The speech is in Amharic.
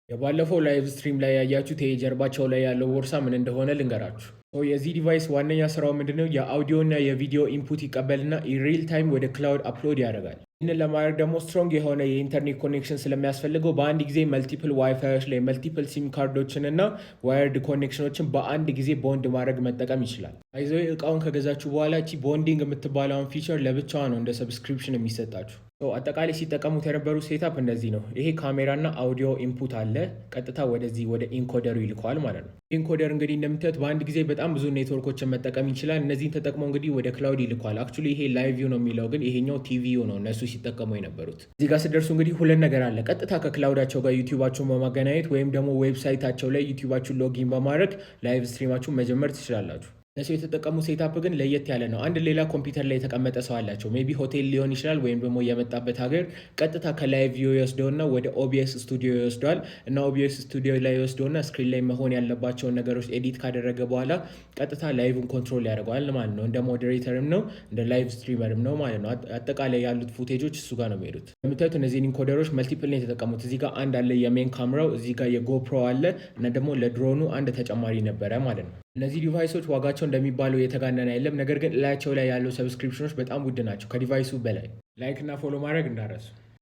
የባለፈው ላይቭ ስትሪም ላይ ያያችሁት የጀርባቸው ላይ ያለው ቦርሳ ምን እንደሆነ ልንገራችሁ። የዚህ ዲቫይስ ዋነኛ ስራው ምንድነው? የአውዲዮ እና የቪዲዮ ኢንፑት ይቀበልና ኢንሪል ታይም ወደ ክላውድ አፕሎድ ያደርጋል። ይህንን ለማድረግ ደግሞ ስትሮንግ የሆነ የኢንተርኔት ኮኔክሽን ስለሚያስፈልገው በአንድ ጊዜ መልቲፕል ዋይፋዮች ላይ መልቲፕል ሲም ካርዶችን እና ዋየርድ ኮኔክሽኖችን በአንድ ጊዜ ቦንድ ማድረግ መጠቀም ይችላል። አይዞ እቃውን ከገዛችሁ በኋላ እቺ ቦንዲንግ የምትባለውን ፊቸር ለብቻዋ ነው እንደ ሰብስክሪፕሽን የሚሰጣችሁ። አጠቃላይ ሲጠቀሙት የነበሩ ሴታፕ እንደዚህ ነው። ይሄ ካሜራና አውዲዮ ኢንፑት አለ። ቀጥታ ወደዚህ ወደ ኢንኮደሩ ይልከዋል ማለት ነው። ኢንኮደር እንግዲህ እንደምታዩት በአንድ ጊዜ በጣም ብዙ ኔትወርኮችን መጠቀም ይችላል። እነዚህን ተጠቅሞ እንግዲህ ወደ ክላውድ ይልኳል። አክቹዋሊ ይሄ ላይቭ ቪው ነው የሚለው ግን ይሄኛው ቲቪዩ ነው እነሱ ሲጠቀሙ የነበሩት። እዚህ ጋር ስደርሱ እንግዲህ ሁለት ነገር አለ። ቀጥታ ከክላውዳቸው ጋር ዩቲዩባቸውን በማገናኘት ወይም ደግሞ ዌብሳይታቸው ላይ ዩቲዩባችሁን ሎጊን በማድረግ ላይቭ ስትሪማችሁን መጀመር ትችላላችሁ። እነሱ የተጠቀሙ ሴታፕ ግን ለየት ያለ ነው። አንድ ሌላ ኮምፒውተር ላይ የተቀመጠ ሰው አላቸው። ሜቢ ሆቴል ሊሆን ይችላል ወይም ደግሞ የመጣበት ሀገር ቀጥታ ከላይቭ ቪው ይወስደውና ወደ ኦቢኤስ ስቱዲዮ ይወስደዋል እና ኦቢኤስ ስቱዲዮ ላይ ይወስደውና ስክሪን ላይ መሆን ያለባቸውን ነገሮች ኤዲት ካደረገ በኋላ ቀጥታ ላይቭን ኮንትሮል ያደርገዋል ማለት ነው። እንደ ሞዴሬተርም ነው እንደ ላይቭ ስትሪመርም ነው ማለት ነው። አጠቃላይ ያሉት ፉቴጆች እሱ ጋር ነው የሚሄዱት። የምታዩት እነዚህን ኢንኮደሮች መልቲፕል ነው የተጠቀሙት። እዚህ ጋር አንድ አለ የሜን ካሜራው፣ እዚህ ጋር የጎፕሮ አለ እና ደግሞ ለድሮኑ አንድ ተጨማሪ ነበረ ማለት ነው። እነዚህ ዲቫይሶች ዋጋቸው እንደሚባለው የተጋነነ አይደለም። ነገር ግን ላያቸው ላይ ያለው ሰብስክሪፕሽኖች በጣም ውድ ናቸው ከዲቫይሱ በላይ። ላይክ እና ፎሎ ማድረግ እንዳረሱ